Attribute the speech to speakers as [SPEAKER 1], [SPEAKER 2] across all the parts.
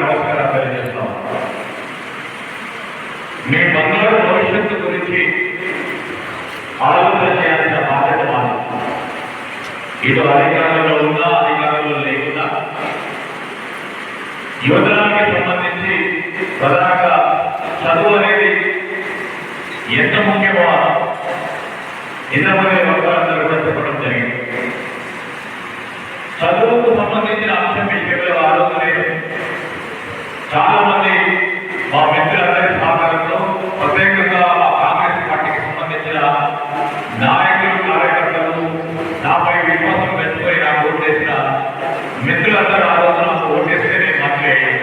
[SPEAKER 1] నమస్కారం తెలియజేస్తాం. మీ బంగారు భవిష్యత్తు గురించి ఆలోచన చేయాల్సిన బాధ్యత మాది. ఇటు అధికారంలో ఉన్నా అధికారంలో లేకున్నా యువతరానికి సంబంధించి ప్రధానంగా చదువు అనేది ఎంత ముఖ్యమో ఇంతమంది వర్గాలందరూ కూడా చెప్పడం జరిగింది. చదువుకు సంబంధించిన అంశం విషయంలో ఆలోచన చాలా మంది మా మిత్రులందరి సహకారంతో ప్రత్యేకంగా కాంగ్రెస్ పార్టీకి సంబంధించిన నాయకులు కార్యకర్తలు నాపై విశ్వాసం పెంచుకొని నాకు ఓటు చేసిన మిత్రులందరూ ఆలోచన ఓటు చేస్తే నేను మంత్రి అయ్యాను.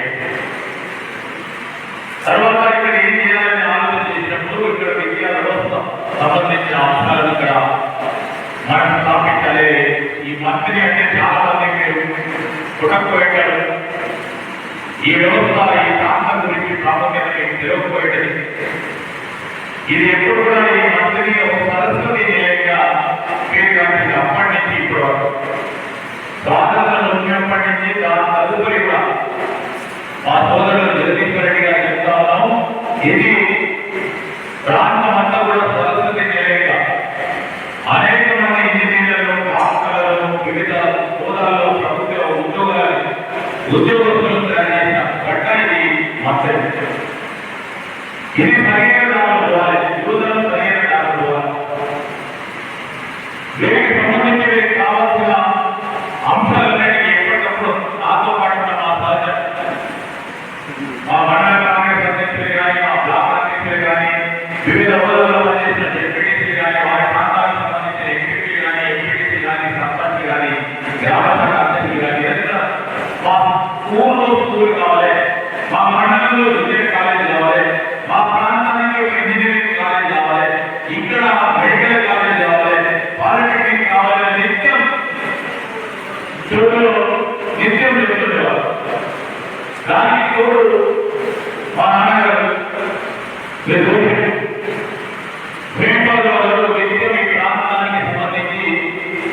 [SPEAKER 1] తర్వాత ఇక్కడ ఏం చేయాలని ఆలోచన చేసినప్పుడు ఇక్కడ విద్యా వ్యవస్థ సంబంధించిన అంశాలను ఇక్కడ మనం స్థాపించాలి. ఈ మంత్రి అంటే చాలా మంది మీరు కుటకపోయారు. ఈ వ్యవస్థ ఈ ప్రాంతం గురించి ప్రాముఖ్యత మీకు తెలియకపోయేది. ఇది ఎప్పుడు కూడా ఈ మంత్రి ఒక సరస్వతి నిలయంగా పేరుగాంచిన అప్పటి నుంచి ఇప్పుడు స్వాతంత్రం వచ్చినప్పటి నుంచి దాని తదుపరి కూడా మా సోదరులు జగదీశ్వర రెడ్డి గారు చెప్తా ఉన్నాం. ఇది ప్రాంతం అంతా కూడా సరస్వతి నిలయంగా అనేక మంది ఇంజనీర్లను డాక్టర్లను వివిధ హోదాల్లో ప్రభుత్వ ఉద్యోగస్తులను తయారు చేసిన గడ్డ ఇది మంత్రి. ఇది సరైన దానం పోవాలి, యువతను సరైన దానం పోవాలి. వీరికి సంబంధించి వీరికి కావాల్సిన అంశాలన్నిటికీ ఎప్పటికప్పుడు నాతో పాటు ఉన్న మా సహచర మా మండల కాంగ్రెస్ అధ్యక్షులు కానీ మా బ్లాక్ అధ్యక్షులు కానీ వివిధ హోదాల్లో పనిచేసిన డిప్యూటీసీలు కానీ వారి ప్రాంతాలకు సంబంధించిన ఎంపీపీలు కానీ ఎంపీటీసీ కానీ సర్పంచ్లు కానీ గ్రామ శాఖ అధ్యక్షులు కానీ మా ఊళ్ళో స్కూల్ కావాలి, మా మండలంలో ఇంజనీరింగ్ కాలేజ్ కావాలి, మా ప్రాంతానికి ఒక ఇంజనీరింగ్ కాలేజ్ కావాలి, ఇక్కడ మెడికల్ కాలేజ్ కావాలి, పాలిటెక్నిక్ కావాలి. నిత్యం చెప్తుండేవారు. దానికి తోడు మా నాన్నగారు వేణుగోపాల్ నిత్యం ఈ ప్రాంతానికి సంబంధించి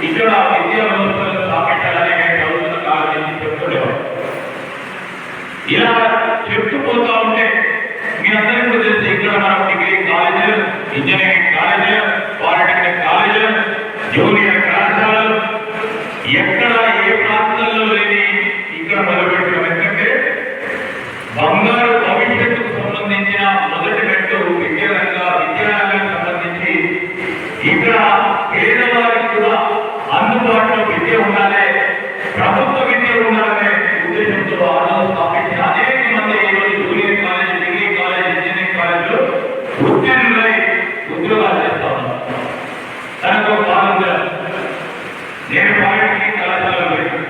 [SPEAKER 1] ఇక్కడ విద్యా వ్యవస్థను స్థాపించాలని చదువుతున్న కాలం నుంచి చెప్తుండేవారు. ఇలా చెప్తుపోతా ఉంటే మీ అందరికీ కూడా తెలిసి ఇక్కడ మనం డిగ్రీ కాలేజీలు, ఇంజనీరింగ్ కాలేజీలు, పాలిటెక్నిక్ కాలేజీలు, జూనియర్ కళాశాలలు ఎక్కడ ఏ ప్రాంతంలో లేని ఇక్కడ మొదలుపెట్టాం. ఎందుకంటే బంగారు భవిష్యత్తుకు సంబంధించిన మొదటి మెట్టు విద్యారంగానికి సంబంధించి ఇక్కడ పేదవారికి కూడా అందుబాటులో విద్య ఉండాలి, ప్రభుత్వ విద్య ఉండాలనే ఉద్దేశంతో ఆలోచన స్థాపించిన అనేక మంది ఈరోజు junior college, degree college, engineering కాలేజీలో ఉత్తీర్ణులై ఉద్యోగాలు చేస్తా ఉన్నారు. దానికి ఒక కారణం నేను పాలిటెక్నిక్ కళాశాలలో పెట్టాను,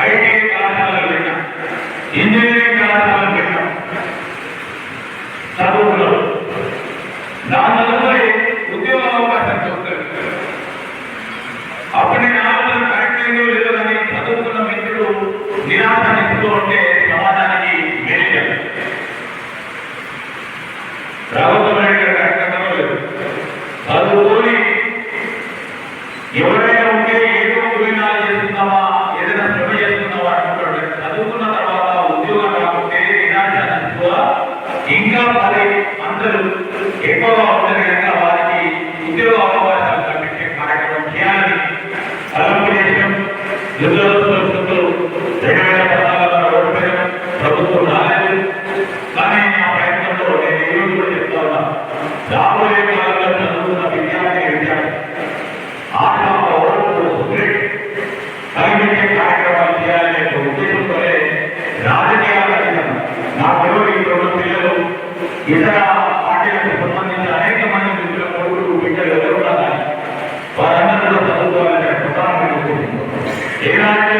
[SPEAKER 1] ఐటీఐ కళాశాలలో పెట్టాను, ఇంజనీరింగ్ కళాశాలలో పెట్టాను, చదువుకున్నాను. దాని తదుపరి ఉద్యోగ అవకాశం చూస్తారు. అప్పుడు నేను ఆలోచన కరెక్ట్ అయిందో లేదో కానీ చదువుకున్న మిత్రుడు నిరాశ నిస్తూ ఉంటే సమాజానికి మేలు చేయాలి. ప్రభుత్వం కరెక్ట్ లేదు. చదువుకొని ఎవరైనా ఉంటే ఏదో కూలినాలు చేస్తున్నావా, ఏదైనా శ్రమ చేస్తున్నావా అనుకుంటాడు. చదువుకున్న తర్వాత ఉద్యోగం రాకుంటే నిరాశ నిస్తూ ఇంకా 10 అందరూ ఎక్కువగా ఉంటుంది కనుక వారికి ఉద్యోగ అవకాశాలు కల్పించే కార్యక్రమం చేయాలని అలంకరించడం. యుద్ధోత్సవంతో 2014 ఓడిపోయిన ప్రభుత్వం రాలేదు. కానీ ఆ ప్రయత్నంలో నేను ఈరోజు కూడా చెప్తా ఉన్నా, రాబోయే కాలంలో చదువుకున్న విద్యార్థి ఆశా కలిగించే కార్యక్రమాలు చేయాలనే ఉద్దేశంతోనే రాజకీయాలు నాకు ఇప్పుడు పిల్లలు ఇతర పార్టీలకు సంబంధించిన అనేక మంది మిత్రుల కొడుకులు బిడ్డలు ఎవరున్నా కానీ వారందరూ కూడా చదువుకోవాలనే ప్రధానమైన ఉద్దేశం. ఏనాటి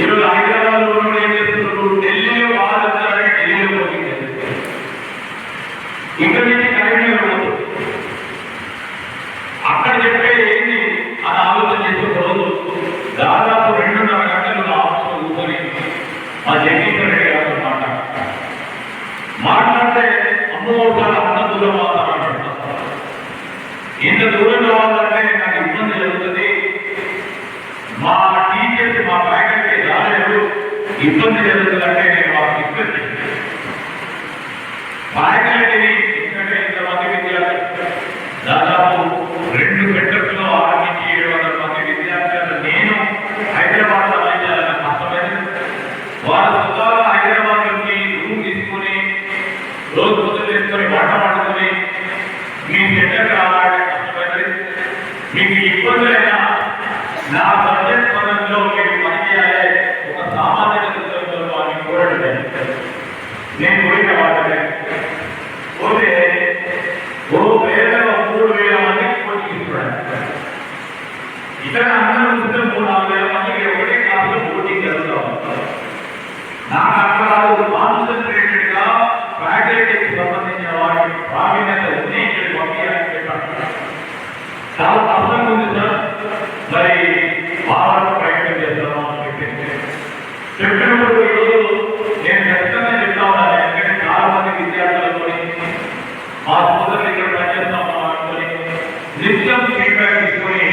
[SPEAKER 1] ఈరోజు హైదరాబాద్ లో ఏం చేస్తున్నారు, ఢిల్లీలో బాగా ఢిల్లీలో కోచింగ్ చేస్తారు, ఇక్కడ నుంచి కరీంనగర్ పోతుంది, అక్కడ చెప్పే ఏంటి అని ఆలోచన చేసే రోజు దాదాపు 2.5 గంటలు నా ఆఫీస్లో కూర్చొని మా జగదీశ్వర రెడ్డి గారితో మాట్లాడితే అమ్మో చాలా అంత దూరం మాట్లాడుతున్నా, ఇంత దూరం రావాలంటే నాకు ఇబ్బంది జరుగుతుంది, మా టీచర్స్ మా ఫ్యాకల్టీ రాలేదు, ఇబ్బంది జరుగుతుందంటే నేను మాకు ఇబ్బంది ఫ్యాకల్టీని ఎందుకంటే ఇంతమంది విద్యార్థులు దాదాపు 2 సెంటర్స్లో 6 నుంచి 700 మంది విద్యార్థులను నేను హైదరాబాద్ లో చేయాలన్న కష్టమైంది. వారు స్వతహాగా హైదరాబాద్ నుంచి రూమ్ తీసుకుని రోజు పొద్దులు తీసుకొని వంట పడుకొని మీ సెంటర్ రావాలంటే కష్టమైంది. మీకు ఇబ్బందులైనా నా సబ్జెక్ట్ పరంలో మీరు పనిచేయాలి, ఒక సామాజిక దృక్పథంలో వారిని కోరడం నేను కోరిన వాళ్ళే పోతే ఓ పేదలో 3,000 మందికి కోచింగ్ ఇస్తున్నాడు. ఇతర అందరూ చూస్తే 3,000-4,000 మందికి ఒకటే క్లాసులో కోచింగ్ జరుగుతూ ఉంటారు. నాకు అక్కడ కాన్సన్ట్రేటెడ్ గా ఫ్యాకల్టీకి సంబంధించిన వారికి ప్రావీణ్యత ఉంది, ఇక్కడ పంపించాలని చెప్పాను. చాలా కష్టంగా ఉంది సార్, మరి బాగా ప్రయత్నం చేస్తాను అని చెప్పినప్పుడు ఈరోజు నేను ఖచ్చితంగా చెప్తా ఉన్నాను. ఎందుకంటే చాలా మంది విద్యార్థులతో మా సోదరులు ఇక్కడ పనిచేస్తాం అనుకొని నిత్యం ఫీడ్బ్యాక్ తీసుకొని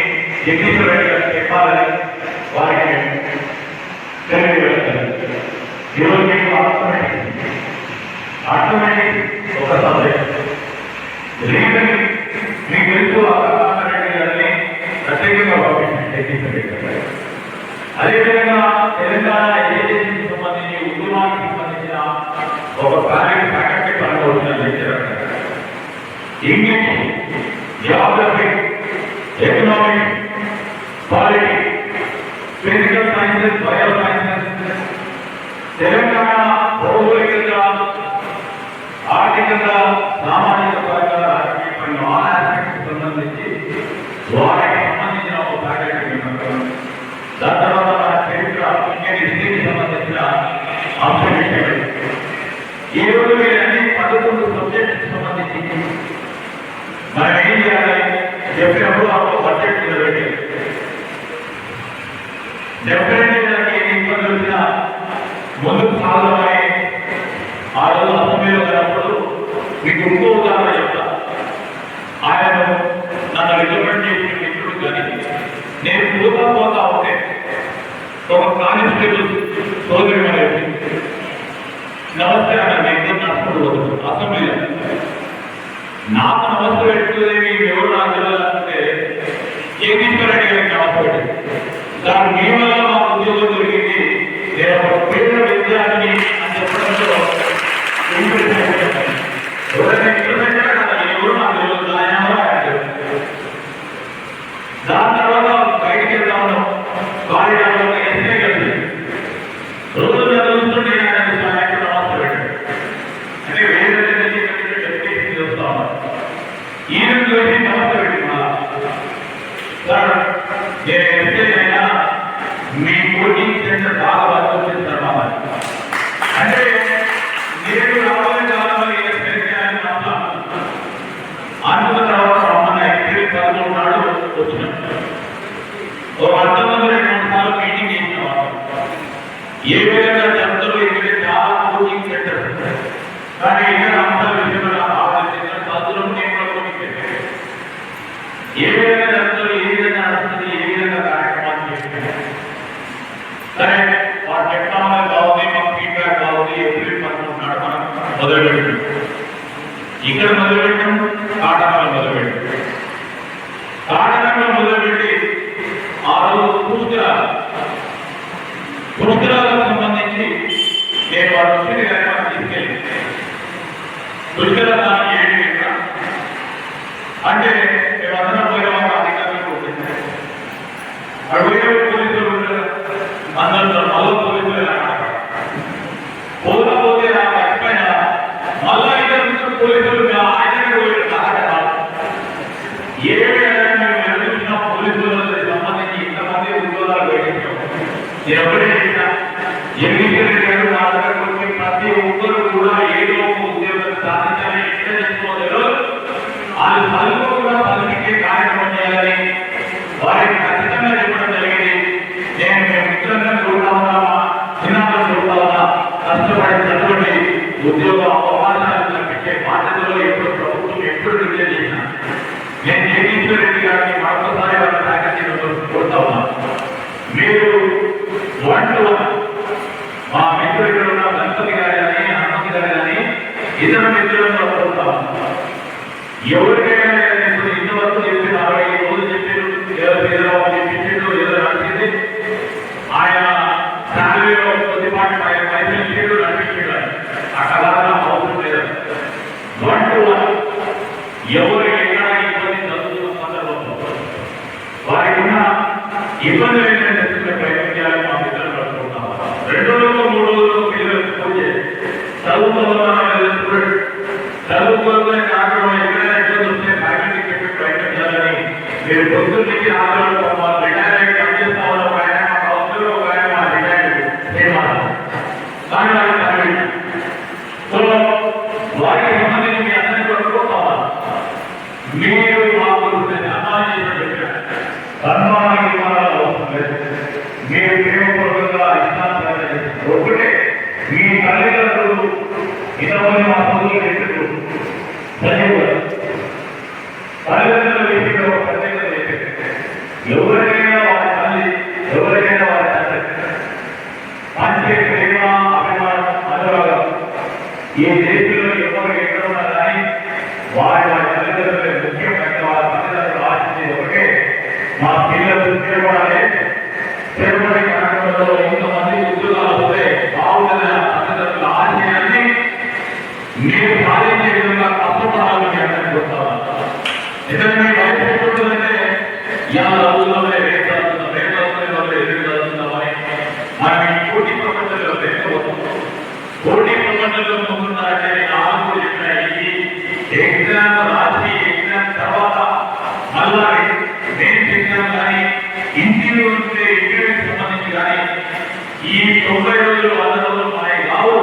[SPEAKER 1] జగదీశ్వర రెడ్డి గారు చెప్పాలని వారికి తెలియజేస్తారు. ఈరోజు మీకు ఆటోమేటిక్ ఒక సబ్జెక్ట్ రీజన్ మీకు తెలుసు, రెడ్డి గారిని ప్రత్యేకంగా పంపించండి జగదీశ్వర రెడ్డి గారు. అదేవిధంగా తెలంగాణ ఏజెన్సీకి సంబంధించి ఉద్యమానికి సంబంధించిన ఒక ఫ్యాకల్టీ పరంగా వచ్చిన lecturer English, Geography, economics, politics, physical sciences, bio sciences, Telangana భౌగోళికంగా, ఆర్థికంగా, సామాజిక పరంగా ఆల్ ఆస్పెక్ట్స్ సంబంధించి వారికి సంబంధించిన ఒక ఫ్యాకల్టీ మెంబర్. దాని తర్వాత మన చరిత్ర, ఇండియన్ హిస్టరీకి సంబంధించిన అంశం విషయం. ఈ రోజు మీరు అన్ని 11 సబ్జెక్ట్కి సంబంధించి మనం ఏం చేయాలి చెప్పినప్పుడు ఆ బడ్జెట్ నిలబెట్టి డెఫినెట్లీ దానికి ఎన్ని ఇబ్బందులు వచ్చినా ముందుకు సాగమని ఆ రోజు అసెంబ్లీలో ఉన్నప్పుడు మీకు ఇంకో ఉదాహరణ చెప్తా. ఆయన నన్ను రికమెండ్ చేసిన మిత్రుడు కానీ నేను పోతా ఉంటే ఒక కానిస్టేబుల్ సోదరి మన నమస్తే అన్న నేను నడుచుకుంటూ పోతుంది అసెంబ్లీలో. నాకు నమస్తే పెట్టుకునేవి ఎవరు నాకు తెలియాలంటే జగదీశ్వర రెడ్డి గారికి నమస్తే పెట్టింది. దాని మీ వల్ల మాకు ఉద్యోగం దొరికింది, నేను ఒక పేద విద్యార్థి అని చెప్పడంలో ఎవరైనా ఇవ్వదంటారా కదా, ఎవరు నాకు తెలియదు, ఆయన దాని తర్వాత బయటికి వెళ్తాను కారిడార్లో ఎస్ఐ కలిసి రోజు చదువుతుంటే నమస్తే పెట్టాడు. అంటే వేరే డెప్యూటీ చూస్తా ఉన్నాను, ఈయన చూసి నమస్తే పెట్టి సార్ నేను ఎస్ఐ అయినా మీ కోచింగ్ సెంటర్ బాగా వర్క్ తర్వాత అంటే నేను రాబోయే కాలంలో అనుకున్న తర్వాత మన ఏప్రిల్ 13 నాడు వచ్చినాం. ఓ 19-2 సార్లు మీటింగ్ చేసిన వాళ్ళు ఏ విధంగా జరుగుతుందో ఇక్కడ చాలా కోచింగ్ సెంటర్, కానీ ఇతర అంశాల విషయంలో చదువులో నేను ఏ విధంగా జరుగుతుందో, ఏ విధంగా నడుస్తుంది, ఏ విధంగా కార్యక్రమాలు చేస్తున్నాయి. సరే వాడు టెక్నాలజీ బాగుంది, మాకు ఫీడ్బ్యాక్ బాగుంది, ఏప్రిల్ 13 నాడు మనం మొదలుపెట్టాం. ఇక్కడ మొదలుపెట్టాం, కాటనాలు మొదలుపెట్టాం. కాటనంలో మొదలుపెట్టి ఆ రోజు పుష్కరాలకు సంబంధించి నేను వాడు వచ్చి తీసుకెళ్ళి పుష్కరాన్ని ఏంటి అంటే మేమందరం పోయిన వాళ్ళ అధికారులకు అడుగు పోలీసులు అందరూ మళ్ళీ పోలీసులు పోకపోతే నాకు ఎక్కడైనా మళ్ళా ఇద్దరు పోలీసులు ఆయన ఏ మేము పోలీసులకు సంబంధించి ఇంతమంది ఉద్యోగాలు పెట్టించాం. నేను ఒకటే చేసిన మేము మిత్రులను చూడతా ఉన్నామా, చిన్నాలను చూడతా ఉన్నా, కష్టపడి చదవండి, ఉద్యోగ అవకాశాలు కల్పించే బాధ్యతలో ఎప్పుడు ప్రభుత్వం ఎప్పుడు విడుదల చేసిన నేను జగదీశ్వర్ రెడ్డి గారిని మరొకసారి వాళ్ళ ఫ్యాకల్టీలో కోరుతా ఉన్నా. మీరు 1 to 1 మా మిత్రులు ఉన్న గణపతి గారు కానీ హనుమతి గారు కానీ ఇతర మిత్రులను కోరుతా ఉన్నా. ఎవరికైనా ఇప్పుడు ఇంతవరకు చెప్పిన 60 రోజులు చెప్పారు, ఏదో చెప్పించాడు, ఏదో నడిచింది. ఆయన ఫ్యామిలీలో కొద్దిపాటు ఆయన పైసలు ఇచ్చాడు, నడిపించాడు. అక్కడ అవసరం లేదు. 1 to 1 ఎవరు ఎక్కడ ఇబ్బంది జరుగుతున్న సందర్భంలో వారికి ఉన్న ఇబ్బందులు ఏంటంటే తెలుసుకునే ప్రయత్నం చేయాలని మా మిత్రులు కలుసుకుంటాం. 2 రోజులు 3 రోజులు పిల్లలు పూజ చదువుకోవాలనే కార్యక్రమం ఎక్కడైనా ఇబ్బంది వస్తే ఫ్యాకల్టీ చెప్పే ప్రయత్నం చేయాలని మీరు పొద్దున్న నుంచి ఆందోళన రిటైర్మెంట్ పనిచేస్తా ఉన్న ఒక ఆయన మా కౌన్సిలర్, ఒక ఆయన మా రిటైర్మెంట్ కానీ వారికి సో వారికి సంబంధించి మీ అందరినీ కోరుకోవాలి. మీరు మాకు సన్మానం చేసిన సన్మానానికి అవసరం లేదు. మీరు ప్రేమపూర్వకంగా ఇష్టాంతరంగా ఒకటే మీ తల్లిదండ్రులు ఇంతమంది మా సోదరులు చెప్పారు తల్లిదండ్రులు చెప్పిన ఒక ప్రత్యేకత చెప్పారు. ఎవరికైనా వారి తల్లి, ఎవరికైనా వారి తండ్రి మంచి ప్రేమ, అభిమానం, అనురాగం ఈ దేశంలో ఎవరు ఎక్కడ ఉన్నా కానీ వారి తల్లిదండ్రులే ముఖ్యమైన వారి తల్లిదండ్రులు ఆశించేది ఒకటే మా పిల్లలు స్థిరపడాలి. స్థిరపడే కార్యక్రమంలో ఇంతమంది ఉద్యోగాలు వస్తే బాగుంటుందని తల్లిదండ్రుల ఆశయాన్ని మీరు సాధించే విధంగా కష్టపడాలని అందరికీ చెప్తాను. ఎందుకంటే వయసు ఎప్పుడుంటుందంటే ఇలా చదువుతున్నామని, రేపు చదువుతున్నాం, రేపు చదువుతున్న వాళ్ళు ఎదురు చదువుతున్నామని మనం ఈ పోటీ ప్రపంచంలో పోటీ ప్రపంచంలో ముందున్నారంటే నేను ఆలోచన చెప్పిన ఈ ఎగ్జామ్ రాసి ఎగ్జామ్ తర్వాత మళ్ళా మెయిన్స్ ఎగ్జామ్ కానీ ఇంటర్వ్యూ ఉంటే ఇంటర్వ్యూకి సంబంధించి కానీ ఈ 90 రోజులు 100 రోజులు మనకి కావు.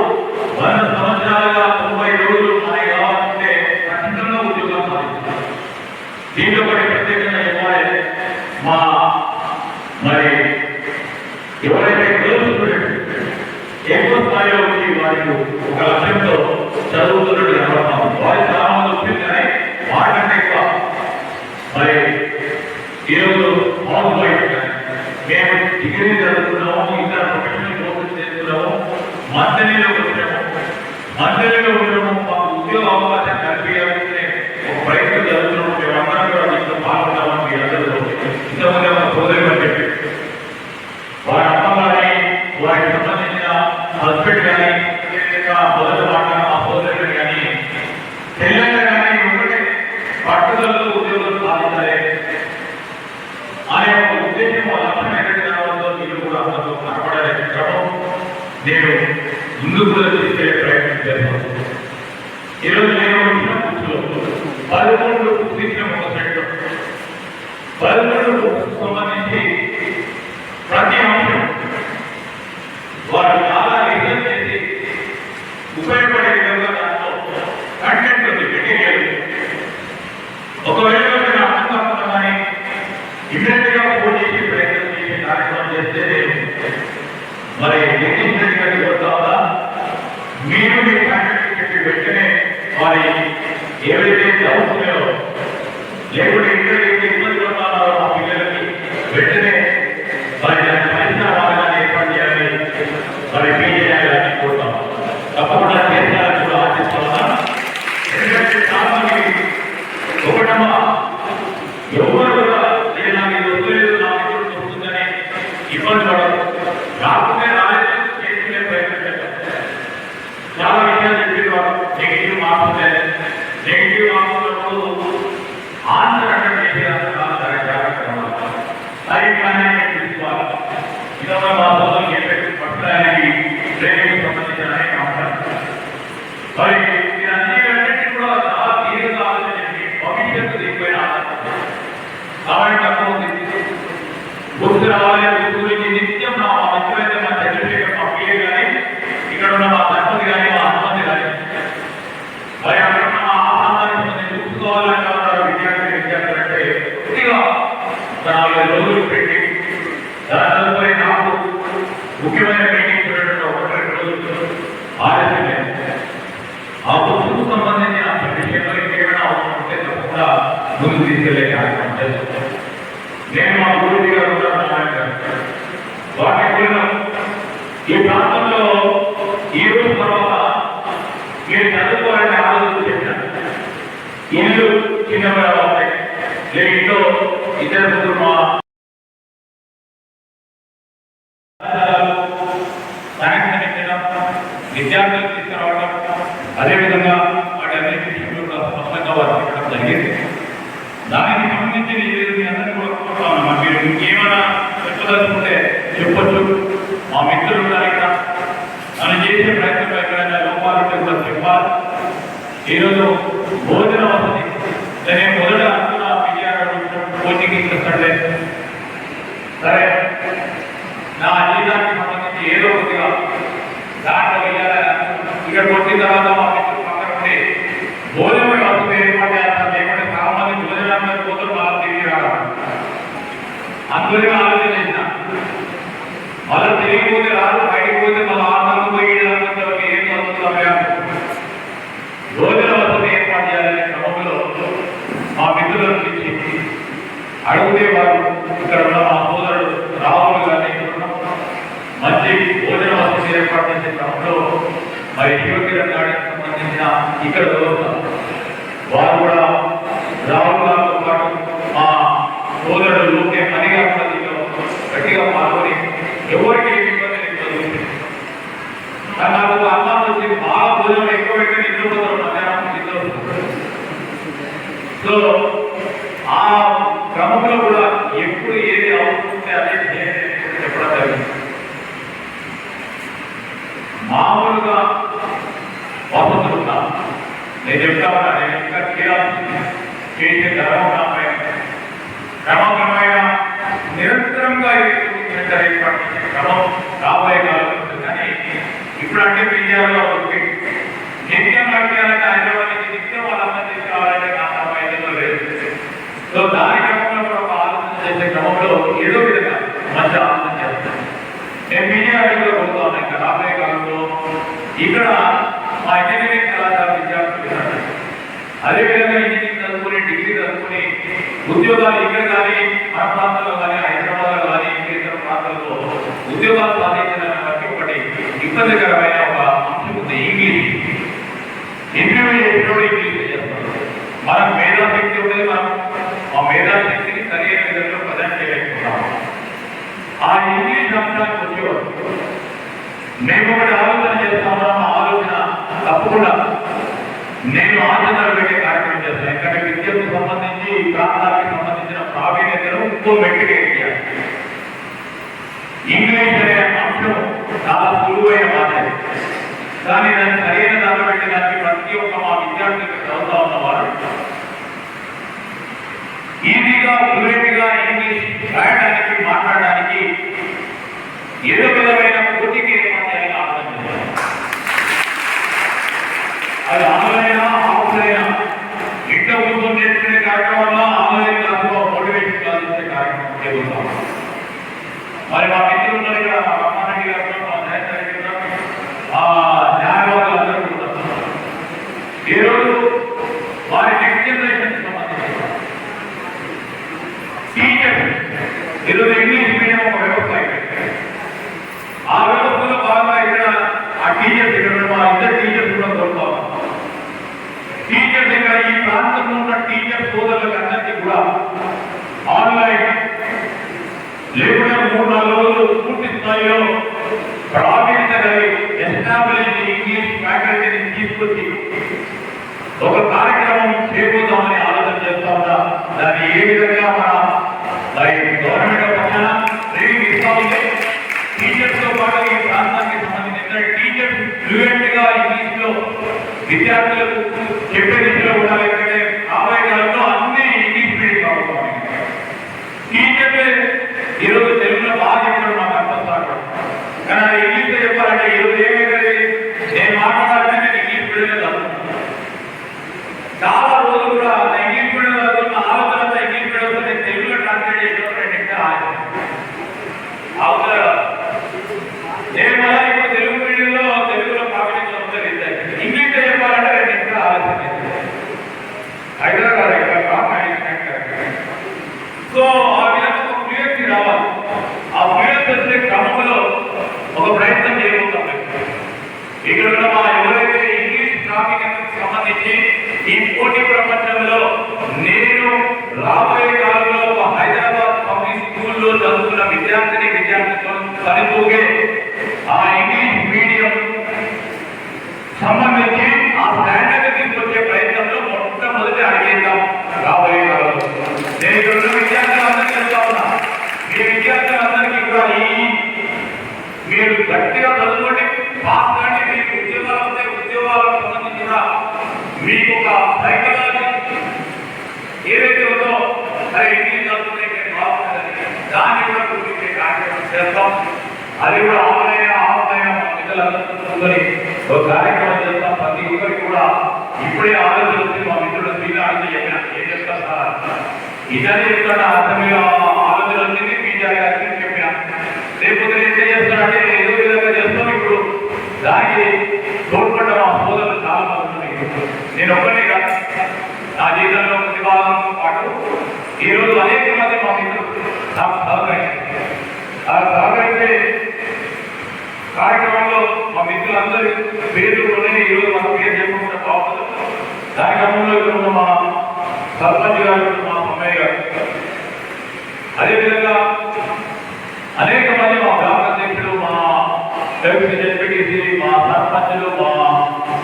[SPEAKER 1] 100 సంవత్సరాలుగా 90 రోజులు మనకి కావాలంటే ఖచ్చితంగా ఉద్యోగం సాధించాలి. దీంట్లో కూడా ప్రత్యేకంగా చెప్పాలి, మరి ఎవరైతే గర్ల్స్ స్టూడెంట్స్ ఎక్కువ స్థాయిలో వచ్చి వారికి ఒక లక్ష్యంతో చదువుతున్నట్టు కనబడతాం. వారి చాలా మంది వచ్చింది కానీ వాటికంటే ఎక్కువ మరి ఈరోజు హౌస్ వైఫ్ మేము డిగ్రీ చదువుతున్నాము, ఇతర ప్రొఫెషనల్ కోర్సెస్ చేస్తున్నాము, మంత్లీలో వచ్చాము, మాకు ఉద్యోగ అవకాశం కల్పించాలంటే ఒక ప్రయత్నం జరుగుతున్నాము. మేమందరం కూడా దీంట్లో పాల్గొన్నామని మీ అందరూ ఇంతమంది మన సోదరులు అని చెప్పి వారి అమ్మ కానీ వారికి సంబంధించిన హస్బెండ్ కానీ మొదటి మాట ఆ సోదరులు కానీ పిల్లలు కానీ ఒకటే పట్టుదలతో ఉద్యోగం సాధించాలి అనే ఒక ఉద్దేశం లక్ష్యం ఎక్కడికి రావడంతో మీరు కూడా అందరూ కనపడే క్రమం నేను ముందుకు తీసుకెళ్లే ప్రయత్నం చేస్తాను. ఈరోజు నేను బుక్స్లో 11 బుక్స్ ఇచ్చిన ఒక సెట్ 11 బుక్స్ సంబంధించి ప్రతి అంశం వారు చాలా రీసెర్చ్ చేసి ఉపయోగపడే విధంగా దాంట్లో కంటెంట్ ఉంది, మెటీరియల్. ఒకవేళ మీరు అర్థం కాకుండా కానీ ఇమీడియట్ గా ఫోన్ చేసి ప్రయత్నం చేసి కార్యక్రమం చేస్తే మరి జగదీశ్వర్ గారికి కోరుతా మీరు మీ కంటెంట్ చెప్పి వెంటనే వారి ఏవైతే డౌట్స్ ఉన్నాయో లేకుంటే ఇంటర్వ్యూకి ఇబ్బంది పడుతున్నారో ఆ పిల్లలకి వెంటనే మరి దాన్ని పరిసర మార్గాన్ని ఏర్పాటు చేయాలని మరి పీజేయాలని కోరుతాం. తప్పకుండా చేయాలని కూడా ఆశిస్తున్నా. ఎందుకంటే చాలా మంది ఒకటమ్మా ఎవరు కూడా నేను నాకు ఇది వస్తలేదు, నాకు ఇప్పుడు వస్తుందని ఇబ్బంది పడదు. రాకుంటే రాలేదు చేసుకునే ప్రయత్నం చేస్తాం. చాలా విషయాలు చెప్పేవారు నెగిటివ్ మార్క్స్ ఉన్నప్పుడు ఆన్సర్ అటెండ్ చేసేదాన్ని జాగ్రత్త అది కానీ తీసుకోవాలి. ఇదొక మా సోదరులు చెప్పేసి పట్టడానికి ట్రైనింగ్ సంబంధించిన అనేక అంశాలు. మరి అన్నిటి కూడా చాలా తీవ్రంగా ఆలోచించి భవిష్యత్తు దిగిపోయిన కాబట్టి తక్కువ బుక్స్ రావాలి. బుక్స్ గురించి నిత్యం మా మిత్రులైతే మా చంద్రశేఖర్ మా పిఏ కానీ ఇక్కడ ఉన్న మా దంపతి కానీ మా హనుమతి కానీ మరి అక్కడ ఉన్న మా ఆహారానికి సంబంధించి బుక్స్ కావాలంటే ఉన్నారు విద్యార్థులు అంటే కొద్దిగా 4 రోజులు పెట్టి దాని తదుపరి నాకు ముఖ్యమైన మీటింగ్ పెట్టడంలో ఒకటి రెండు రోజులు ఆలస్యం. ఆ వస్తువుకు సంబంధించిన విషయంలో ఇంకేమైనా అవసరం ఉంటే తప్పకుండా ముందుకు తీసుకెళ్లే కార్యక్రమం చేస్తాం. నేను మా గురువు గారు వాటి ఈ ప్రాంతంలో ఈ రోజు తర్వాత మీరు చదువుకోవాలని ఆలోచన చెప్పాను. ఇల్లు చిన్నగా ఉంటాయి, ఇంట్లో ఇద్దరు ముగ్గురు మా విద్యార్థులు తీసుకురావడం, అదేవిధంగా వాటన్నిటి విషయంలో కూడా స్పష్టంగా వారు చెప్పడం జరిగింది. దానికి సంబంధించి మీ అందరినీ కూడా కోరుతామమ్మా, మీరు ఇంకేమైనా చెప్పదలుచుకుంటే చెప్పొచ్చు. మా మిత్రులు ఉన్నారు ఇక్కడ, మనం చేసే ప్రయత్నంలో ఎక్కడైనా లోపాలు ఉంటే కూడా చెప్పాలి. ఈరోజు భోజన వసతి నేను మొదట అనుకున్న కోచింగ్ ఇస్తాడులే, సరే నా జీవితానికి సంబంధించి ఏదో కొద్దిగా దాంట్లో వెళ్ళాలని ఇక్కడికి వచ్చిన తర్వాత మా మిత్రులు పక్కన ఉండి భోజన వసతి ఏర్పాటు చేస్తాను. లేకుంటే చాలా మంది భోజనాన్ని పోతారు, బాగా తిరిగి రావాలి. అందులో ఆలోచన చేసిన మళ్ళీ తిరిగిపోతే రాదు, బయటకు పోతే మళ్ళీ ఆనందం పోయి ఏం చదువుతున్నాం. భోజన వసతి ఏర్పాటు చేయాలనే క్రమంలో మా మిత్రులను పిలిచి అడిగితే వారు ఇక్కడ ఉన్న మా సోదరుడు రాహుల్ గారిని మంచి భోజన వసతి ఏర్పాటు చేసే క్రమంలో మరి శివకిరణ్ గారికి సంబంధించిన ఇక్కడ వారు కూడా రాహుల్ గారితో పాటు మా సోదరుడు లోకే పనిగా కూడా దీంట్లో గట్టిగా పాల్గొని ఎవరికి ఏమి ఇబ్బంది లేదు. నాకు ఒక అమ్మాయి వచ్చి బాగా భోజనం ఎక్కువ పెట్టి నిద్రపోతారు మధ్యాహ్నం నిద్రపోతారు. సో ఆ క్రమంలో కూడా ఎప్పుడు ఏది అవుతుంటే అదే చెప్పడం జరిగింది. మామూలుగా వసతులు ఉన్నా నేను చెప్తా ఉన్నా, నేను ఇంకా చేసే ధర్మం నాపై క్రమక్రమైన నిరంతరంగా ఏర్పాటు చేసే క్రమం రాబోయే కాలం ఉంటుంది. కానీ ఇప్పుడు అంటే మీడియాలో నిత్యం నడిపాలంటే హైదరాబాద్ నుంచి నిత్యం వాళ్ళంతా తీసుకురావాలంటే నా సమయంలో లేదు. సో దాని క్రమంలో కూడా ఒక ఆలోచన చేసే క్రమంలో ఏదో విధంగా మంచి ఆలోచన చేస్తాను. నేను మీడియా కూడా కొడుతూ ఉన్నాను. ఇంకా రాబోయే కాలంలో ఇక్కడ మా ఇంజనీరింగ్ కళాశాల విద్యార్థులు, అదేవిధంగా ఇంజనీరింగ్ చదువుకుని డిగ్రీ చదువుకుని ఉద్యోగాలు ఇక్కడ కానీ మన ప్రాంతంలో కానీ హైదరాబాద్లో కానీ ఇతర ప్రాంతాల్లో ఉద్యోగాలు సాధించడానికి వారికి ఒకటి ఇబ్బందికరమైన ఒక అంశం ఉంది, ఇంగ్లీష్. ఇంటర్వ్యూ చేసినప్పుడు ఇంగ్లీష్ చేస్తాం. మనకు మేధాశక్తి ఉండేది, మనం ఆ మేధాశక్తిని సరైన విధంగా ప్రజెంట్ చేయలేకపోతున్నాం. ఆ ఇంగ్లీష్ అంశానికి వచ్చేవాడు మేము ఒకటి ఆలోచన చేస్తా ఉన్నాం. ఆ ఆలోచన తప్పకుండా నేను ఆచరణలో పెట్టే కార్యక్రమం చేస్తాను. ఎందుకంటే విద్యకు సంబంధించి ఈ ప్రాంతానికి సంబంధించిన ప్రావీణ్యతను ఇంకో మెట్టుగా ఎక్కియాలి. ఇంగ్లీష్ అనే అంశం చాలా సులువైన మాట, కానీ దాన్ని సరైన దాన్ని పెట్టడానికి ప్రతి ఒక్క మా విద్యార్థులకు చదువుతా ఉన్నవారు ఈజీగా ఫ్లూయెంట్గా ఇంగ్లీష్ రాయడానికి మాట్లాడడానికి ఏదో విధమైన పోటీకి ఏర్పాటు చేయాలని ఆలోచన చేయాలి. అది ఆన్లైన్ ఆఫ్లైన్ ఇంట్లో కూర్చొని నేర్చుకునే కార్యక్రమంలో ఆన్లైన్ క్లాసులో మోటివేషన్ క్లాస్ ఇచ్చే కార్యక్రమం చేస్తున్నాం. మరి మా మిత్రులు ఉన్నారు ఇక్కడ, మా రమారెడ్డి గారు, మా జయంత్ రెడ్డి గారు, న్యాయవాదులు అందరూ కూడా ఈరోజు వారి నెక్స్ట్ జనరేషన్ సంబంధించి టీచర్ ఈరోజు ఇంగ్లీష్ మీడియం ఒక వ్యవస్థ అయిపోయింది. ఆ వ్యవస్థలో భాగంగా ఇక్కడ ఆ టీచర్స్ ఇక్కడ మా ఇద్దరు టీచర్స్ కూడా దొరుకుతాం. టీచర్స్ ఇక్కడ ఈ ప్రాంతంలో ఉన్న టీచర్ సోదరులకు అందరికీ కూడా ఆన్లైన్ లేకుండా 3-4 రోజులు పూర్తి స్థాయిలో ప్రావీణ్యత కలిగి ఎస్టాబ్లిష్ ఇంగ్లీష్ ఫ్యాకల్టీని తీసుకొచ్చి ఒక కార్యక్రమం చేయబోతామని ఆలోచన చేస్తా ఉన్నా. దాన్ని ఏ విధంగా మన గవర్నమెంట్ పక్షాన ట్రైనింగ్ ఇస్తా ఉంది. టీచర్స్ తో పాటు ఈ ప్రాంతానికి సంబంధించిన టీచర్స్ ఫ్లూయెంట్ గా ఇంగ్లీష్ లో విద్యార్థులకు చెప్పే దిశలో ఉండాలి. ఎందుకంటే రాబోయే కాలంలో అన్ని ఇంగ్లీష్ మీడియం కావాలి. టీచర్లే ఈరోజు తెలుగులో బాగా చెప్పడం మాకు అర్థం కాదు, కానీ అది ఇంగ్లీష్ లో చెప్పాలంటే ఈరోజు ఏమైతే నేను మాట్లాడాలంటే నేను ఇంగ్లీష్ మీడియంలో చదువుతున్నాను. చాలా రోజులు కూడా ఇంగ్లీష్ మీడియం చదువుతున్న ఆలోచన ఇంగ్లీష్ మీడియంలో నేను తెలుగులో ట్రాన్స్లేట్ చేసినప్పుడు నేను అవసరం అందుకే ఆ ఇంగ్లీష్ మీడియం సంబంధించి ఆ స్టాండర్డ్ తీసుకొచ్చే ప్రయత్నంలో మొట్టమొదటి అడిగేద్దాం రాబోయే కాలంలో. నేను ఇక్కడ ఉన్న విద్యార్థులందరికీ చెప్తా ఉన్నా, మీ విద్యార్థులందరికీ కూడా మీరు గట్టిగా చదువుకోండి, పాస్ కానీ మీకు ఉద్యోగాలు వస్తే ఉద్యోగాలకు సంబంధించి కూడా మీకు ఒక సైకాలజీ ఏదైతే ఉందో అది ఇంగ్లీష్ చదువుకుంటే బాగుంటుందని దాన్ని కూడా గుర్తించే కార్యక్రమం చేస్తాం. అది కూడా ఆన్లైన్ పిల్లలందరూ ఒక కార్యక్రమం చేస్తాం. ప్రతి ఒక్కరికి కూడా ఇప్పుడే ఆలోచన వస్తే మా మిత్రుడు శ్రీనాథ్ చెప్పిన ఏం చేస్తారు సార్ ఇదని ఇక్కడ అర్థమయ్యే ఆలోచన వచ్చింది. పీజీ గారికి చెప్పిన లేకపోతే ఏం చేస్తారంటే ఏదో విధంగా చేస్తాం. ఇప్పుడు దానికి తోడ్పడ్డ మా సోదరులు చాలా మంది ఉన్నారు. నేను ఒక్కనే కాదు, నా జీవితంలో ప్రతి భాగంతో పాటు ఈరోజు అనేక మంది మా మిత్రులు నాకు సహకరించే కార్యక్రమంలో మా మిత్రులందరి పేర్లు ఉన్నాయి. ఈరోజు మన పేరు చెప్పకుండా బాగుంటుంది. దాని క్రమంలో ఇక్కడ ఉన్న మా సర్పంచ్ గారు, మా అమ్మయ్య గారు, అదేవిధంగా అనేక మంది మా గ్రామ అధ్యక్షులు, మా జడ్పీటీసీ, మా సర్పంచులు, మా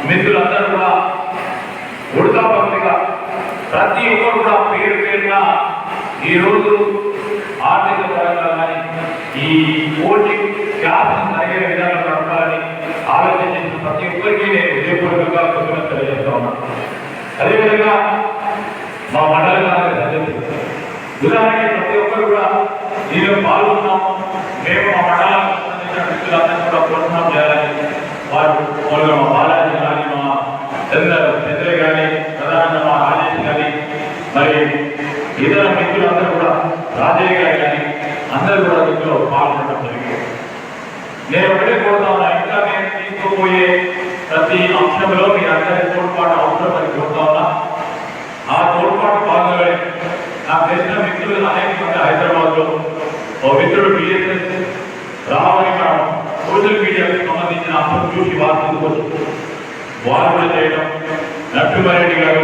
[SPEAKER 1] మిత్రులందరూ కూడా ఉడతాపడిగా ప్రతి ఒక్కరు కూడా పేరు పేరున ఈరోజు ఆర్థిక పరంగా కానీ ఈ కోచింగ్ క్లాసులు జరిగే విధానం నడపాలని ఆలోచన చేసిన ప్రతి ఒక్కరికి నేను హృదయపూర్వకంగా కృతజ్ఞతలు తెలియజేస్తా ఉన్నాను. అదేవిధంగా మా మండల ఉదాహరణకి ప్రతి ఒక్కరు కూడా దీనిలో పాల్గొన్నాము. మేము మా మండలానికి సంబంధించిన వ్యక్తులందరూ కూడా ప్రోత్సాహం చేయాలని వారు మూలంగా మా బాలాజీ కానీ, మా చంద్రయ్య కానీ, ప్రధానంగా మా రాజేష్ కానీ, మరి ఇతర మిత్రులందరూ కూడా రాజయ్య గారు కానీ అందరూ కూడా దీంట్లో పాల్గొనడం జరిగింది. నేను ఒకటే కోరుతా ఉన్నా, ఇంకా నేను తీసుకోబోయే ప్రతి అంశంలో మీ అందరి తోడ్పాటు అవసరం అని కోరుతా ఉన్నా. ఆ తోడ్పాటు భాగంలో నాకు తెలిసిన మిత్రులు అనేక మంది హైదరాబాద్లో ఓ మిత్రుడు బిఎస్ఎస్ రావని సోషల్ మీడియాకు సంబంధించిన అంశం చూసి వారు కూడా చేయడం, నరసింహారెడ్డి గారు,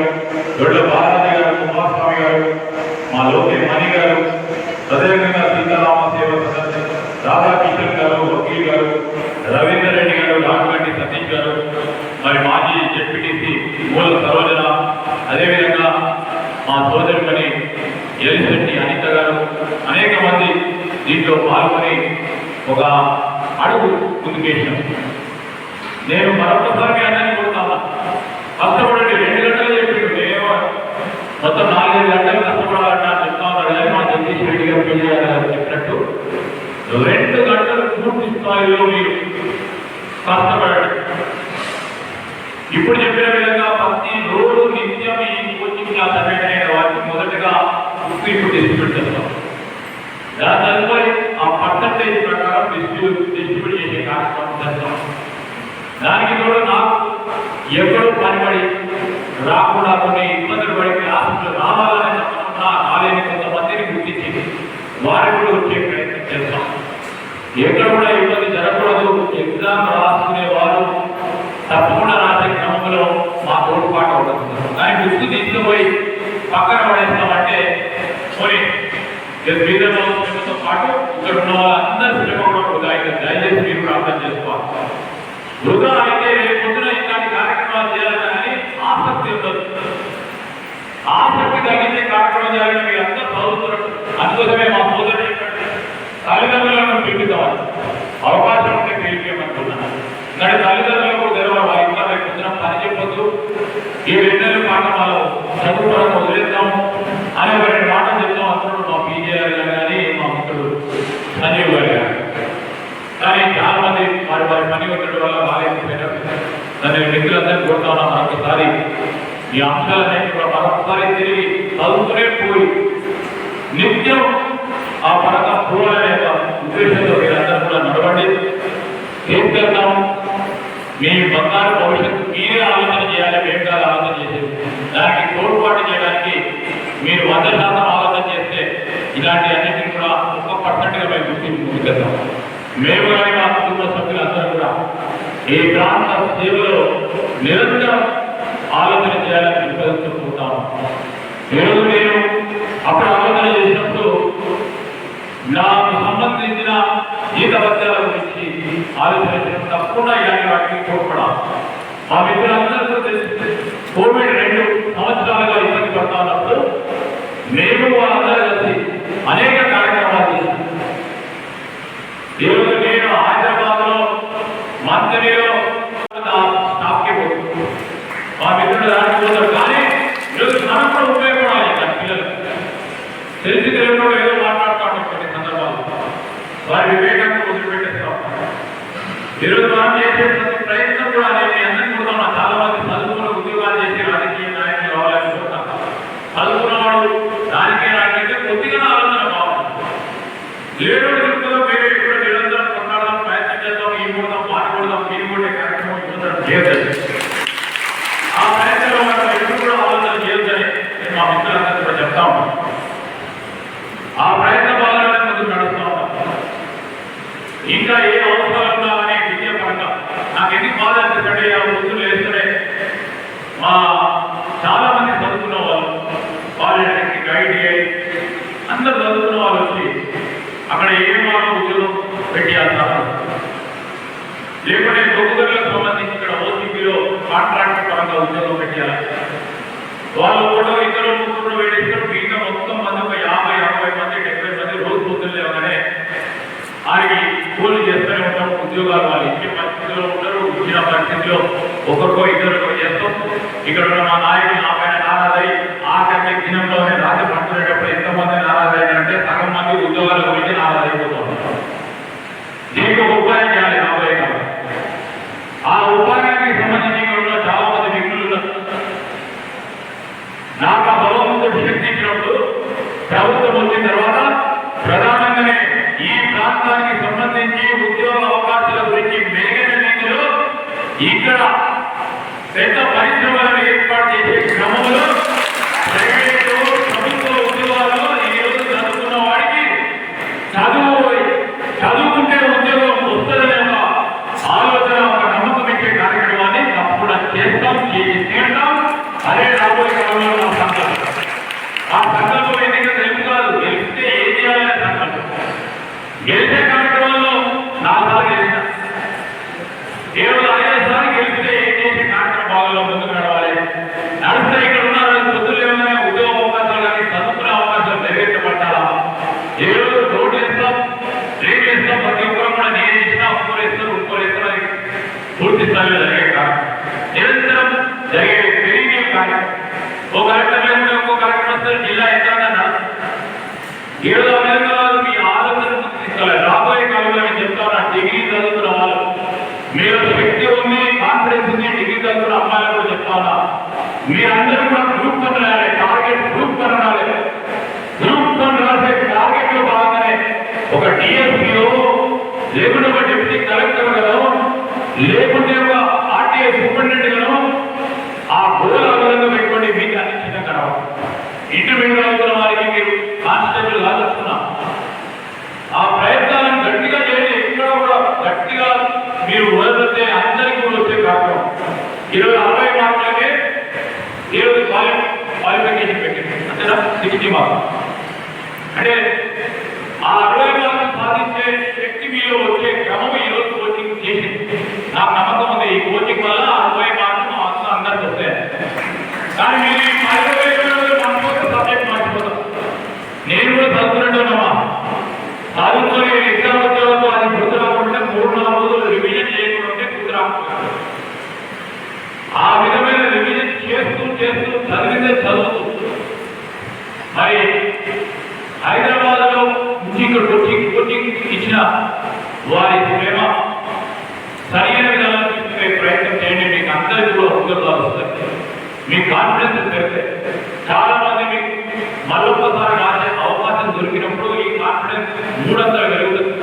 [SPEAKER 1] దొడ్ల బాలాజీ గారు, కుమారస్వామి గారు, మా లోకే మణి గారు, అదేవిధంగా సీతారామ సేవ సదస్సు రాధాకిషన్ గారు, వకీల్ గారు, రవీందర్ రెడ్డి గారు, రాఘవంటి సతీష్ గారు, మరి మాజీ జడ్పీటీసీ మూల సరోజన, అదేవిధంగా మా సోదరుని ఎలిశెట్టి అనిత గారు, అనేక మంది దీంట్లో పాల్గొని ఒక అడుగు ముందుకేసాం. నేను మరొకసారి అందరినీ కొడుతాను, కష్టపడండి. 2 గంటలు చెప్పిండు, మేము మొత్తం 4-5 గంటలు కష్టపడాలంటే చెప్తా ఉన్నాడు. కానీ మా జగదీష్ రెడ్డి గారు పెళ్లి గారు చెప్పినట్టు 2 గంటలు పూర్తి స్థాయిలో మీరు కష్టపడండి. ఇప్పుడు చెప్పిన విధంగా ప్రతి రోజు నిత్యం ఈ కోచింగ్ క్లాస్ అటెండ్ అయిన వాటికి మొదటగా ఇప్పుడు డిస్ట్రిబ్యూట్ చేస్తాం. దాని తదుపరి ఆ పర్సంటేజ్ ప్రకారం డిస్ట్రిబ్యూట్ చేసే కార్యక్రమం చేస్తాం. దానికి కూడా నాకు ఎక్కడో పనిపడి రాకుండా కొన్ని ఇబ్బందులు పడి క్లాసులు రావాలని తప్పకుండా రాలేని కొంతమందిని గుర్తించి వారికి కూడా వచ్చే ప్రయత్నం చేస్తాం. ఎక్కడ కూడా ఇబ్బంది జరగకూడదు. ఎగ్జామ్ రాసుకునే వారు తప్పకుండా రాసే క్రమంలో మా తోడ్పాటు అవుతుంది. కానీ బుక్కు తీసుకుపోయి పక్కన పడేస్తామంటే పోయి బీదతో పాటు ఇక్కడ ఉన్న వాళ్ళందరూ శ్రమ కూడా వృధా అయితే దయచేసి మీరు కూడా అర్థం చేసుకోవాలి. వృధా అయితే పొద్దున ఇలాంటి కార్యక్రమాలు చేయాలని ఆసక్తి ఉండదు. ఆసక్తి తగ్గించే కార్యక్రమం చేయాలని మీరు అందరూ చదువుతున్నారు. అందుకోసమే మా సోదరుడు తల్లిదండ్రులను పిలుద్దామని అవకాశం ఉంటే పిలిపేయమనుకున్నాను. ఇక్కడ తల్లిదండ్రులకు తెరవాలి. ఇంకా రేపు పొద్దున పని చెప్పొద్దు, ఈ 2 నెలల పాఠశాలలో చదువుకోవడం వదిలేద్దాము అని ఒక 2 మాటలు చెప్తాం. అందరూ మా పీజీఆర్ గారు కానీ మా మిత్రుడు సంజీవ్ గారు కానీ. కానీ చాలా మంది వారి పని ఒత్తిడి వల్ల బాగాలేకపోయినారు. దాన్ని మిత్రులందరినీ కోరుతా ఉన్నాం, మరొకసారి ఈ అంశాలన్నింటి కూడా మరొకసారి తిరిగి చదువుతూనే పోయి నిత్యం ఆ పరంగా పోవాలనే ఉద్దేశంతో మీరందరూ కూడా నడవండి. తీసుకెళ్తాం. మీ బంగారు భవిష్యత్తు మీరే ఆలోచన చేయాలి, మేము కాదు ఆలోచన చేసేది. దానికి తోడ్పాటు చేయడానికి మీరు 100% ఆలోచన చేస్తే ఇలాంటి అన్నింటినీ కూడా 1% మేము గుర్తించి ముందుకెళ్తాం. మేము కానీ మా కుటుంబ సభ్యులందరూ కూడా ఈ ప్రాంత సేవలో నిరంతరం ఆలోచన చేయాలని నిర్వహిస్తుంటాము. ఈరోజు నేను అప్పుడు ఆలోచన చేసినప్పుడు నాకు సంబంధించిన జీతభత్యాల గురించి ఆలోచన తప్పకుండా ఇలాంటి వాటికి తోడ్పడాలి. మా మిత్రులందరూ తెలిసి కోవిడ్ 2 సంవత్సరాలుగా ఇబ్బంది పడతా ఉన్నప్పుడు మేము వాళ్ళందరూ కలిసి అనేక కార్యక్రమాలు చేశాం. ఈరోజు నేను హైదరాబాద్ లో మంత్రిలో స్టాఫ్కి పోతుంది, మా మిత్రులు దానికి పోతారు. కానీ ఈరోజు మనకు కూడా ఉపయోగపడాలి. నా పిల్లలు తెలిసి తెలియకుండా ఏదో మాట్లాడుతాం కొన్ని సందర్భాలు, వారి వివేకాన్ని వదిలిపెట్టేస్తాం. ఈరోజు మనం చేసే ప్రతి ప్రయత్నం కూడా నేను అందరికీ కూడా చాలా మంది చదువుకున్న ఉద్యోగాలు చేసి రాజకీయ నాయకులు కావాలనుకుంటున్నాం. చదువుకున్నవాడు రాజకీయ నాయకులైతే కొద్దిగా ఆలోచన కావాలి. లేడు చెప్తుందో వేరే ఇప్పుడు నిరంతరం కొట్లాడదాం, ప్రయత్నం చేద్దాం, ఈ కొడదాం, మాట్లాడదాం, ఈ కొట్టే కార్యక్రమం ఇవ్వడం చేయదు. ఆ ప్రయత్నంలో మనం ఎప్పుడు కూడా ఆలోచన చేయొద్దని నేను మా మిత్రులందరూ కూడా చెప్తా ఉంటాను. ఆ ప్రయత్న భాగాలను ముందుకు నడుస్తూ ఉంటాం. ఇంకా ఏ అవసరాలు ఉన్నా అనే విద్య పరంగా నాకు ఎందుకు బాధ అనిపిస్తుంటే ఆ వృద్ధులు వేస్తూనే మా చాలా మంది చదువుకున్న వాళ్ళు పాలిటెక్నిక్ ఐటీఐ అందరూ చదువుకున్న వాళ్ళు వచ్చి అక్కడ ఏ మార్గం ఉద్యోగం పెట్టేయాల్సిన లేకుంటే దొంగలకు సంబంధించి ఇక్కడ ఓసీపీలో కాంట్రాక్ట్ పరంగా ఉద్యోగం పెట్టేయాలి. వాళ్ళు ఒకటో ఇద్దరు ముగ్గురు వేడిస్తారు. మిగతా మొత్తం మంది ఒక 50-60 మంది 70 మంది రోజు పొద్దున్న లేవగానే వారికి కూలి చేస్తూనే ఉంటాం. ఉద్యోగాలు వాళ్ళు ఇచ్చే పరిస్థితిలో ఉంటారు. ఇచ్చిన పరిస్థితిలో ఒకరికో ఇద్దరికో చేస్తాం. ఇక్కడ ఉన్న మా నాయకులు నా పైన నారాజై ఆఖరి దినంలోనే రాత్రి పడుతున్నప్పుడు ఎంతమంది నారాజైందంటే సగం మంది ఉద్యోగాల గురించి నారాజైపోతాం. దీనికి ఒక ఉపాయం చేయాలి రాబోయే కాలం. ఆ ఉపాయానికి సంబంధించి ఇక్కడ ఉన్న చాలా మంది వ్యక్తులు ఉన్నారు. నాకు ఆ భగవంతుడు శక్తి ఇచ్చినప్పుడు ప్రభుత్వం వచ్చిన తర్వాత ప్రధానంగానే ఈ ప్రాంతానికి సంబంధించి ఉద్యోగ అవకాశాల గురించి మెరుగైన రీతిలో ఇక్కడ పెద్ద పరిశ్రమలను ఏర్పాటు చేసే క్రమంలో ప్రైవేటు ప్రభుత్వ ఉద్యోగాల్లో ఈ రోజు చదువుకున్న వాడికి చదువుకుంటే ఉద్యోగం వస్తుందనే ఒక ఆలోచన, ఒక నమ్మకం ఇచ్చే కార్యక్రమాన్ని తప్పకుండా చేస్తాం, చేస్తాం. అదే రాబోయే కాలంలో నా సంకల్పం. ఆ సంకల్పం ఎన్నిక తెలుపు కాదు, గెలిస్తే ఏం చేయాలనే సంకల్పం. గెలిచే కార్యక్రమంలో 4 సార్లు గెలిచిన, 5 సార్లు గెలిస్తే ఏం చేసే కార్యక్రమం భాగంలో ముందుకు నడవాలి. నడిస్తే ఇక్కడ ఉన్న పొద్దులు ఏమైనా ఉద్యోగ అవకాశాలు కానీ చదువుకునే అవకాశాలు నెరవేర్చబట్టాలా. ఏ రోజు రోడ్లు వేస్తాం, రేట్లు వేస్తాం, ప్రతి ఒక్కరు కూడా నేను ఇచ్చినా ఒక్కోరేస్తారు, ఒక్కోరేస్తారు. పూర్తి స్థాయిలో జరిగే కార్యక్రమం, నిరంతరం జరిగే పెరిగే కార్యక్రమం. ఓ కార్యక్రమం లేకుండా ఇంకో కార్యక్రమం వస్తే జిల్లా ఎంత ఏదో విధంగా మీ ఆలోచన తీసుకోవాలి. రాబోయే కాలంలో నేను చెప్తాను, డిగ్రీ చదువుతున్న వాళ్ళు మీరు శక్తి ఉంది, కాన్ఫిడెన్స్ ఉంది. డిగ్రీ చదువుతున్న అమ్మాయిలు కూడా చెప్తాను, మీరందరూ కూడా గ్రూప్ 1 రాయాలి. టార్గెట్ గ్రూప్ 1 రాయాలి. గ్రూప్ 1 రాసే టార్గెట్ లో భాగంగానే ఒక డిఎస్పీఓ లేకుంటే ఒక డిప్యూటీ కలెక్టర్ గాను లేకుంటే ఒక ఆర్టీఐ సూపరింటెండెంట్ గాను ఆ గోల్ ఆధారంగా పెట్టుకోండి. మీకు అన్ని కనవాలి. ఇంటర్మీడియట్ చదువుతున్న వారికి మీరు కానిస్టేబుల్ కాదొస్తున్నా ఆ ప్రయత్నాలను గట్టిగా చేయండి. ఎక్కడ కూడా గట్టిగా మీరు వదిలితే అందరికీ కూడా వచ్చే కార్యక్రమం. 60 మార్కులకే ఈరోజు క్వాలిఫికేషన్ పెట్టింది అంతేనా, 60 మార్కులు అంటే ఆ 60 మార్కులు సాధించే శక్తి మీలో వచ్చే క్రమం ఈరోజు కోచింగ్ చేసింది. నాకు నమ్మకం ఉంది, ఈ కోచింగ్ వల్ల 60 మార్కులు అందరికి వస్తాయి. కానీ మీరు సబ్జెక్ట్ మార్చిపోతాం. నేను కూడా చదువుతున్నట్టున్నామా, చదువుకొని ఎగ్జామ్ వచ్చేవాళ్ళు అది గుర్తు రాకుంటే 3-4 రోజులు రివిజన్ చేయకుండా గుర్తు రాకపోతుంది. ఆ విధమైన రివిజన్ చేస్తూ చదివితే చదువుతూ మరి హైదరాబాద్ లో నుంచి ఇక్కడ కోచింగ్ ఇచ్చిన వారి ప్రేమ సరైన విధానం తీసుకునే ప్రయత్నం చేయండి. మీకు అందరికీ కూడా ఉద్యోగాలు వస్తాయి, మీ కాన్ఫిడెన్స్ పెరిగితే. చాలా మంది మీకు మరొకసారి రాసే అవకాశం దొరికినప్పుడు ఈ కాన్ఫిడెన్స్ 3 అంతలు పెరుగుతుంది.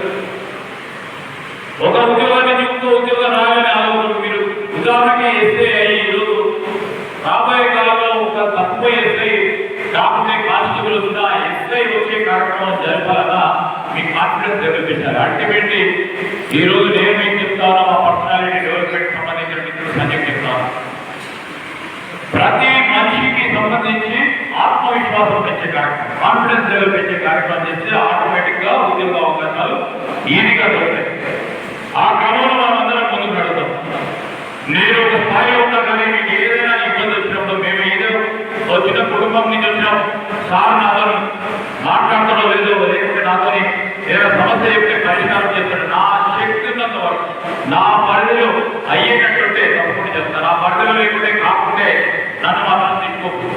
[SPEAKER 1] ఒక ఉద్యోగాన్ని ఇంకో ఉద్యోగం రాగానే ఆలోచన మీరు ఉదాహరణకి ఎస్ఐ అయ్యి ఈరోజు రాబోయే కాలంలో ఒక తక్కువ ఎస్ఐ కాకుండా కానిస్టేబుల్ ఉన్న ఎస్ఐ వచ్చే కార్యక్రమం జరపాలన్నా మీ కాన్ఫిడెన్స్ డెవలప్. అల్టిమేట్లీ ఈ రోజు నేను మీకు చెప్తాను, మా పర్సనాలిటీ డెవలప్మెంట్ సంబంధించిన మిత్రులు సంజయ్ చెప్తాను. ప్రతి మనిషికి సంబంధించి ఆత్మవిశ్వాసం పెంచే కార్యక్రమం, కాన్ఫిడెన్స్ లెవెల్ పెంచే కార్యక్రమం చేస్తే ఆటోమేటిక్ గా ఉద్యోగ అవకాశాలు ఈజీగా దొరుకుతాయి. ఆ క్రమంలో సార్ నాతో మాట్లాడతాడో లేదో, లేకుంటే నాతో ఏదైనా సమస్య చెప్తే పరిష్కారం చేస్తాడు. నా శక్తి ఉన్నంత వరకు నా పరిధిలో అయ్యేటట్టుంటే తప్పకుండా చేస్తాను. నా పరిధిలో లేకుంటే కాకుంటే నన్ను మాత్రం తీసుకోకు.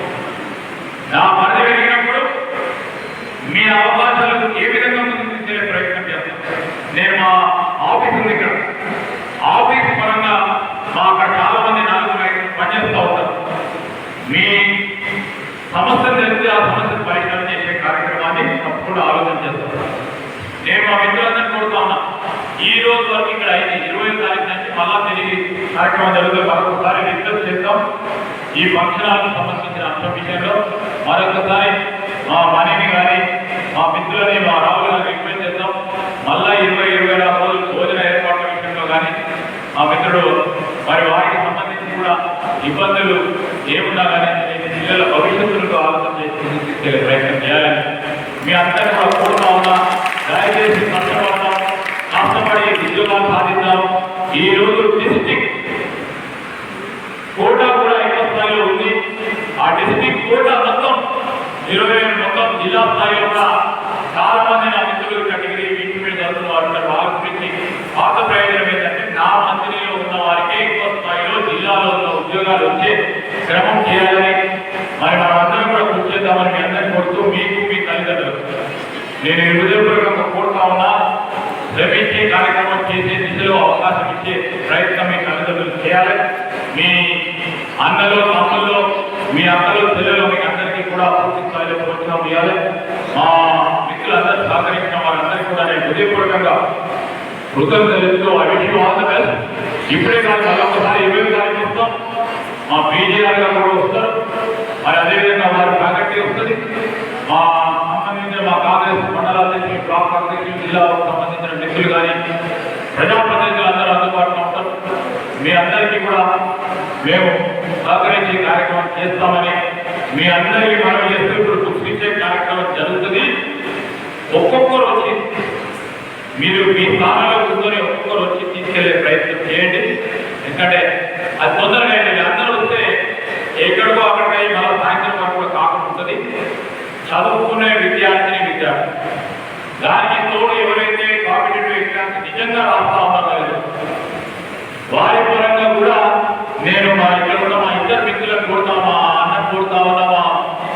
[SPEAKER 1] నా పరిధి పెరిగినప్పుడు మీ అవకాశాలకు ఏ విధంగా ముందుకు తీసుకెళ్లే ప్రయత్నం చేస్తాను. నేను మా ఆఫీస్ ఉంది ఇక్కడ, ఆఫీస్ పరంగా మా అక్కడ చాలా మంది 4-5 పనిచేస్తూ ఉంటారు. మీ సమస్యలు తెలిసి ఆ సమస్యను పరిష్కారం చేసే కార్యక్రమాన్ని తప్పకుండా ఆలోచన చేస్తాను. నేను మా మిత్రులందరినీ కోరుతా ఉన్నా, ఈ రోజు వరకు ఇక్కడ అయింది 20వ తారీఖు నుంచి మళ్ళా తిరిగి కార్యక్రమం జరుగుతుంది. మరొకసారి డిస్కస్ చేద్దాం. ఈ ఫంక్షన్ హాల్కి సంబంధించిన అంశం విషయంలో మరొకసారి మా మనీని కానీ మా మిత్రులని మా రావులు కానీ రిక్వెస్ట్ చేద్దాం. మళ్ళా 20-24 రోజులు భోజన ఏర్పాట్ల విషయంలో కానీ మా మిత్రుడు మరి వారికి సంబంధించి కూడా ఇబ్బందులు ఏమున్నా కానీ పిల్లల భవిష్యత్తులకు ఆలోచన చేసి తీసుకెళ్లే ప్రయత్నం చేయాలని మీ అందరినీ కూడా కోరుతా ఉన్నా. దయచేసి కష్టపడతాం, కష్టపడి ఉద్యోగాలు సాధిద్దాం. ఈ రోజు డిస్టిక్ కోటా కూడా ఎక్కువ స్థాయిలో ఉంది. ఆ డిస్టిక్ కోటా మొత్తం 20 మొత్తం జిల్లా స్థాయిలో కూడా చాలా మంది నా మిత్రులు కేటగిరీ ఇంటిమేట్ చదువుతున్న వారు ఉన్నారు. వాళ్ళ గురించి పాత ప్రయోజనం ఏంటంటే నా మంత్రిలో ఉన్న వారికే ఎక్కువ స్థాయిలో జిల్లాలో ఉన్న ఉద్యోగాలు వచ్చే క్రమం చేయాలని మరి మనమందరం కూడా కృషి చేద్దామని మీ అందరినీ కోరుతూ మీకు మీ తల్లిదండ్రులకు నేను హృదయపూర్వకంగా కోరుతా ఉన్నా. శ్రమించే కార్యక్రమం చేసే దిశలో అవకాశం ఇచ్చే ప్రయత్నం మీ తల్లిదండ్రులు చేయాలి. మీ అన్నలో తమ్ముల్లో మీ అక్కలు చెల్లెలు మీ అందరికీ కూడా పూర్తి స్థాయిలో ప్రోత్సాహం ఇవ్వాలి. మా మిత్రులందరూ సహకరించిన వారందరికీ కూడా నేను హృదయపూర్వకంగా కృతజ్ఞతలు తెలుస్తూ ఆ విషయం ఆల్ ది బెస్ట్. ఇప్పుడే కాదు మరొకసారి 20వ తారీఖు వస్తాం. మా బీజేఆర్ గారు కూడా వస్తారు. మరి అదేవిధంగా వారి ఫ్యాకల్టీ వస్తుంది. మా సంబంధించిన మా కాంగ్రెస్ మండలాధ్యక్షులు, బ్లాక్ అధ్యక్షులు, జిల్లాకు సంబంధించిన మిత్రులు కానీ ప్రజాప్రతినిధులు అందరూ అందుబాటులో ఉంటారు. మీ అందరికీ కూడా మేము సహకరించే కార్యక్రమం చేస్తామని మీ అందరికీ మనం చేస్తూ ఇప్పుడు బుక్స్ ఇచ్చే కార్యక్రమం జరుగుతుంది. ఒక్కొక్కరు వచ్చి మీరు మీ స్థానంలో కూర్చొని ఒక్కొక్కరు వచ్చి తీసుకెళ్లే ప్రయత్నం చేయండి. ఎందుకంటే అది తొందరగా ఏంటంటే అందరూ వస్తే ఎక్కడికో అక్కడికై మళ్ళీ సాయంత్రం వరకు కూడా కాకుండా ఉంటుంది. చదువుకునే విద్యార్థిని విద్యార్థి దానికి తోడు ఎవరైతే కాంపిటేటివ్ ఎగ్జామ్స్ నిజంగా రాస్తా ఉన్నారో వారి పరంగా కూడా నేను మా ఇక్కడ ఉన్న మా ఇద్దరు మిత్రులను కోరుతా, మా అన్నం కోరుతా ఉన్నా, మా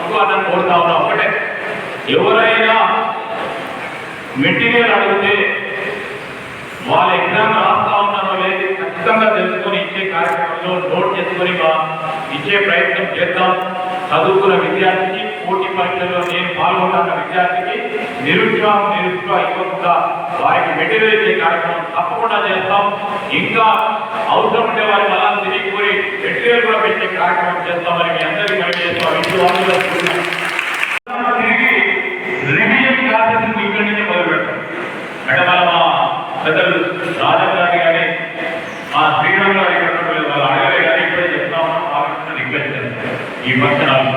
[SPEAKER 1] ఇంకో అన్నం కోరుతా ఉన్నా. ఒకటే, ఎవరైనా మెటీరియల్ అడిగితే వాళ్ళ ఎగ్జామ్ రాస్తా ఉన్నారో లేదు ఖచ్చితంగా తెలుసుకొని ఇచ్చే కార్యక్రమంలో నోట్ చేసుకొని ఇచ్చే ప్రయత్నం చేద్దాం. చదువుకున్న విద్యార్థికి, పోటీ పరీక్షల్లో నేను పాల్గొంటున్న విద్యార్థికి నిరుత్సాహం ఇవ్వకుండా వారికి మెటీరియల్ ఇచ్చే కార్యక్రమం తప్పకుండా చేస్తాం. ఇంకా అవసరం ఉంటే వారి మళ్ళా తిరిగి పోయి మెటీరియల్ కూడా పెట్టే కార్యక్రమం చేస్తామని మీ అందరికీ మనం చేస్తాం. తిరిగి రివిజన్ క్లాసెస్ ఇక్కడి నుంచి మొదలు పెడతాం. అంటే మా పెద్దలు రాజధాని కానీ మా శ్రీరామ్ గారు ఇక్కడ వాళ్ళు అడగలే కానీ ఇప్పుడే చెప్తా ఉన్నాం. వాళ్ళకి రిక్వెస్ట్ చేస్తాం. ఈ పక్షణాలు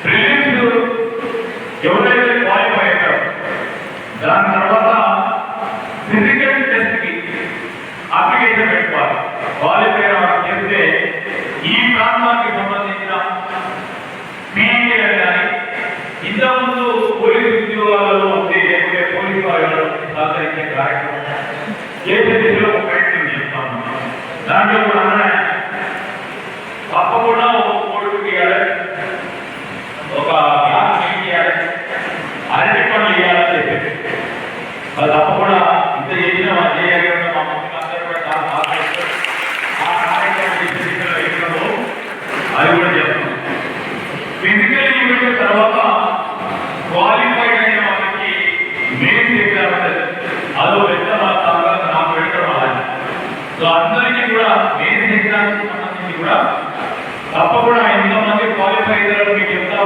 [SPEAKER 1] ప్రిలిమ్స్ ఎవరైతే క్వాలిఫై అయ్యారో దాని తర్వాత ఫిజికల్ టెస్ట్ కి అప్లికేషన్ పెట్టుకోవాలి. క్వాలిఫై చేస్తే ఈ ప్రాంతానికి సంబంధించిన పీఈటీలు కానీ ఇంతకుముందు పోలీసు ఉద్యోగాలలో ఉంటే లేకపోతే పోలీసు వారు సహకరించే కార్యక్రమం చేసే దిశలో ప్రయత్నం చేస్తాము. దాంట్లో కూడా తప్పకుండా కొడుకు ఇవ్వాలి, ఒక గ్లాస్ నీళ్ళు ఇవ్వాలి, అరటి పనులు ఇవ్వాలని చెప్పేసి అది తప్పకుండా ఇంత చేసిన మా చేయగలిగిన మా ముఖ్యులందరూ కూడా చాలా సహకరిస్తారు. ఆ కార్యక్రమం దిశలో అది కూడా చేస్తాం. ఫిజికల్ ఈవెంట్ తర్వాత క్వాలిఫైడ్ అయిన వాళ్ళకి మెయిన్స్ ఎగ్జామ్ అదో పెద్ద నాకు పెట్టడం అలాంటి. సో అందరికీ కూడా మెయిన్స్ ఎగ్జామ్స్ సంబంధించి కూడా తప్పకుండా ఎంతమంది క్వాలిఫై అయ్యారో మీకు చెప్తా